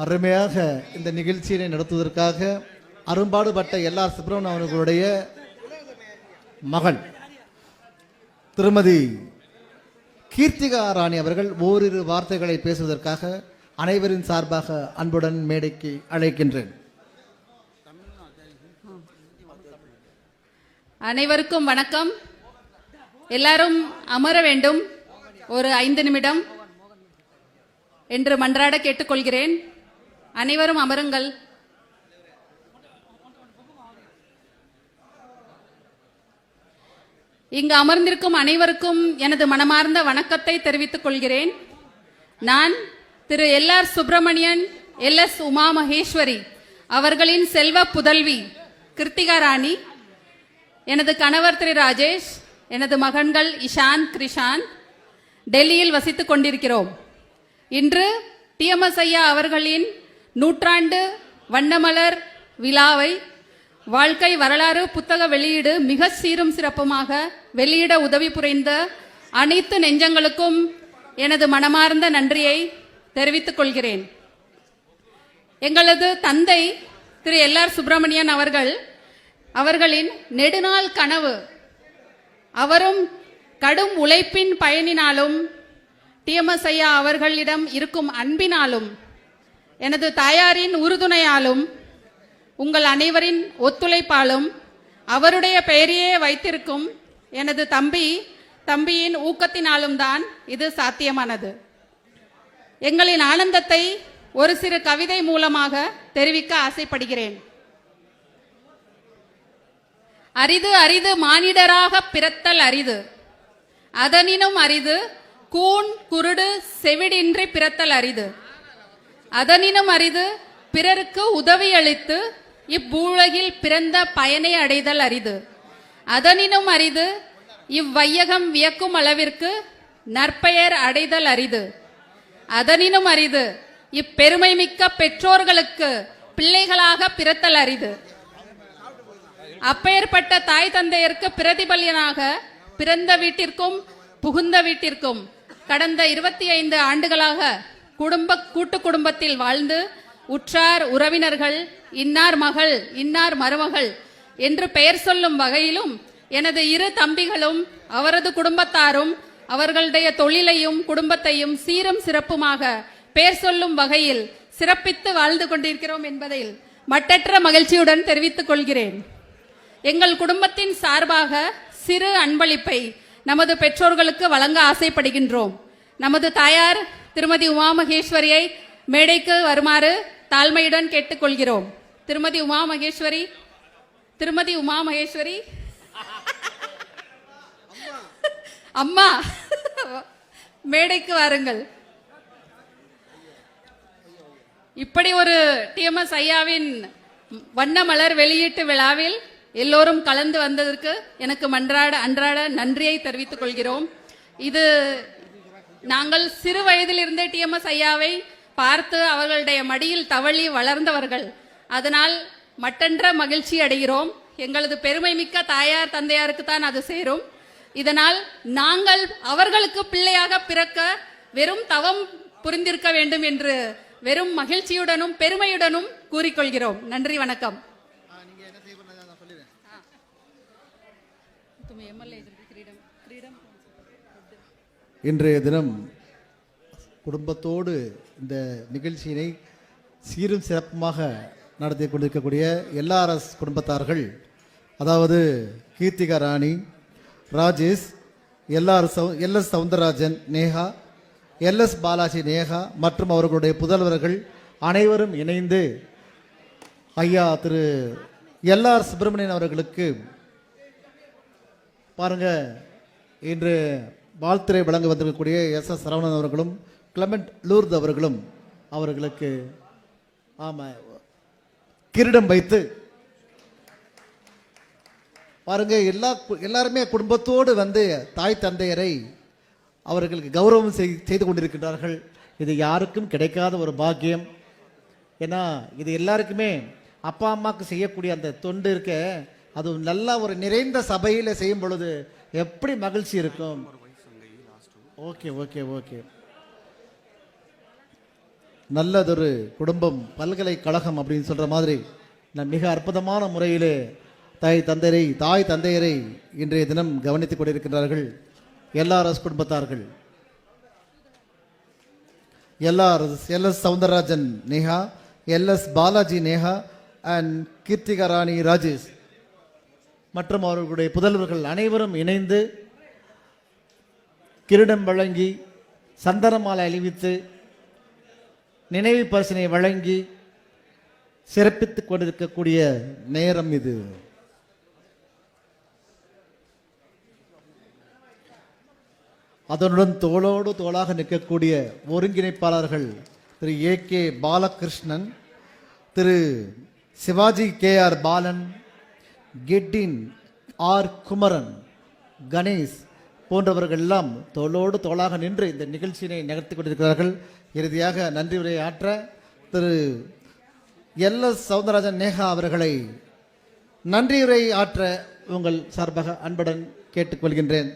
அருமையாக இந்த நிகழ்ச்சியினை நடத்துவதற்காக அரும்பாடுபட்ட எல்ஆர் சுப்பிரமணியன் அவர்களுடைய மகள் திருமதி கீர்த்திகா ராணி அவர்கள் ஓரிரு வார்த்தைகளை பேசுவதற்காக அனைவரின் சார்பாக அன்புடன் மேடைக்கு அழைக்கின்றேன். அனைவருக்கும் வணக்கம். எல்லாரும் அமர வேண்டும். ஒரு 5 நிமிடம் என்று மன்றாட கேட்டுக்கொள்கிறேன். அனைவரும் அமருங்கள். இங்கு அமர்ந்திருக்கும் அனைவருக்கும் எனது மனமார்ந்த வணக்கத்தை தெரிவித்துக் கொள்கிறேன். நான் திரு எல்ஆர் சுப்பிரமணியன் LS உமா மகேஸ்வரி அவர்களின் செல்வ புதல்வி கிருத்திகா ராணி, எனது கணவர் திரு ராஜேஷ், எனது மகன்கள் இஷாந்த், கிருஷாந்த் டெல்லியில் வசித்துக் கொண்டிருக்கிறோம். இன்று TMS ஐயா அவர்களின் 100 வண்ணமலர் விழாவை வாழ்க்கை வரலாறு புத்தக வெளியீடு மிக சீரும் சிறப்புமாக வெளியிட உதவி புரிந்த அனைத்து நெஞ்சங்களுக்கும் எனது மனமார்ந்த நன்றியை தெரிவித்துக் கொள்கிறேன். எங்களது தந்தை திரு எல்ஆர் சுப்பிரமணியன் அவர்களின் நெடுநாள் கனவு, அவரும் கடும் உழைப்பின் பயனினாலும் TMS ஐயா அவர்களிடம் இருக்கும் அன்பினாலும் எனது தாயாரின் உறுதுணையாலும் உங்கள் அனைவரின் ஒத்துழைப்பாலும் அவருடைய பெயரையே வைத்திருக்கும் எனது தம்பியின் ஊக்கத்தினாலும் தான் இது சாத்தியமானது. எங்களின் ஆனந்தத்தை ஒரு சிறு கவிதை மூலமாக தெரிவிக்க ஆசைப்படுகிறேன். அரிது அரிது மானிடராக பிறத்தல் அரிது, அதனினும் அரிது கூன் குருடு செவிடின்றி பிறத்தல் அரிது, அதனினும் அரிது பிறருக்கு உதவியளித்து இவ்வுலகில் பிறந்த பயனை அடைதல் அரிது, அதனினும் அரிது இவ்வையகம் வியக்கும் அளவிற்கு நற்பெயர் அடைதல் அரிது, அதனினும் அரிது இப்பெருமை மிக்க பெற்றோர்களுக்கு பிள்ளைகளாக பிறத்தல் அரிது. அப்பேற்பட்ட தாய் தந்தையருக்கு பிரதிபலியனாக பிறந்த வீட்டிற்கும் புகுந்த வீட்டிற்கும் கடந்த 25 ஆண்டுகளாக கூட்டு குடும்பத்தில் வாழ்ந்து உற்றார் உறவினர்கள் இன்னார் மகள் இன்னார் மருமகள் என்று பெயர் சொல்லும் வகையிலும் எனது 2 தம்பிகளும் அவரது குடும்பத்தாரும் அவர்களுடைய தொழிலையும் குடும்பத்தையும் சீரும் சிறப்புமாக பெயர் சொல்லும் வகையில் சிறப்பித்து வாழ்ந்து கொண்டிருக்கிறோம் என்பதில் மட்டற்ற மகிழ்ச்சியுடன் தெரிவித்துக் கொள்கிறேன். எங்கள் குடும்பத்தின் சார்பாக சிறு அன்பளிப்பை நமது பெற்றோர்களுக்கு வழங்க ஆசைப்படுகின்றோம். நமது தாயார் திருமதி உமா மகேஸ்வரியை மேடைக்கு வருமாறு தாழ்மையுடன் கேட்டுக்கொள்கிறோம். திருமதி உமா மகேஸ்வரி அம்மா மேடைக்கு வாருங்கள். இப்படி ஒரு TMS ஐயாவின் வண்ணமலர் வெளியீட்டு விழாவில் எல்லோரும் கலந்து வந்ததற்கு எனக்கு அன்றாட நன்றியை தெரிவித்துக் கொள்கிறோம். இது நாங்கள் சிறு வயதிலிருந்தே TMS ஐயாவை பார்த்து அவர்களுடைய மடியில் தவழி வளர்ந்தவர்கள். அதனால் மட்டற்ற மகிழ்ச்சி அடைகிறோம். எங்களது பெருமை மிக்க தாயார் தந்தையாருக்கு தான் அது சேரும். இதனால் நாங்கள் அவர்களுக்கு பிள்ளையாக பிறக்க வெறும் தவம் புரிந்திருக்க வேண்டும் என்று வெறும் மகிழ்ச்சியுடனும் பெருமையுடனும் கூறிக்கொள்கிறோம். நன்றி, வணக்கம். இன்றைய தினம் குடும்பத்தோடு இந்த நிகழ்ச்சியினை சீரும் சிறப்புமாக நடத்தி கொண்டிருக்கக்கூடிய LRS குடும்பத்தார்கள், அதாவது கீர்த்திகா ராணி, ராஜேஷ், LS சவுந்தரராஜன், நேஹா, LS பாலாஜி நேஹா மற்றும் அவர்களுடைய புதல்வர்கள் அனைவரும் இணைந்து ஐயா திரு LR சுப்பிரமணியன் அவர்களுக்கு பாருங்க இன்று வாழ்த்துறை வழங்க வந்திருக்கக்கூடிய SS சரவணன் அவர்களும் கிளமெண்ட் லூர்து அவர்களும் அவர்களுக்கு கிரீடம் வைத்து பாருங்க எல்லாருமே குடும்பத்தோடு வந்து தாய் தந்தையரை அவர்களுக்கு கௌரவம் செய்து கொண்டிருக்கின்றார்கள். இது யாருக்கும் கிடைக்காத ஒரு பாக்கியம். ஏன்னா இது எல்லாருக்குமே அப்பா அம்மாவுக்கு செய்யக்கூடிய அந்த தொண்டு இருக்க, அது நல்லா ஒரு நிறைந்த சபையில் செய்யும் பொழுது எப்படி மகிழ்ச்சி இருக்கும். ஓகே ஓகே ஓகே நல்லதொரு குடும்பம் பல்கலைக்கழகம் அப்படின்னு சொல்ற மாதிரி மிக அற்புதமான முறையிலே தாய் தந்தையரை இன்றைய தினம் கவனித்துக் கொண்டிருக்கிறார்கள் எல்ஆர்எஸ் குடும்பத்தார்கள். LS Soundararajan Neha, LS Balaji Neha and Keerthika Rani Rajesh மற்றும் அவர்களுடைய புதல்வர்கள் அனைவரும் இணைந்து கிரீடம் வழங்கி சந்தனமாலை அணிவித்து நினைவு பரிசினை வழங்கி சிறப்பித்துக் கொண்டிருக்கக்கூடிய நேரம் இது. அதனுடன் தோளோடு தோளாக நிற்கக்கூடிய ஒருங்கிணைப்பாளர்கள் திரு ஏ.கே. பாலகிருஷ்ணன், திரு Sivaji KR. Balan, get in R. Kumaran, Ganesh போன்றவர்கள் எல்லாம் தோளோடு தோளாக நின்று இந்த நிகழ்ச்சியினை நகர்த்தி கொண்டிருக்கிறார்கள். இறுதியாக நன்றி உரை ஆற்ற திரு எல்எஸ் சவுந்தரராஜன் நேஹா அவர்களை நன்றியுரை ஆற்ற உங்கள் சார்பாக அன்புடன் கேட்டுக்கொள்கின்றேன்.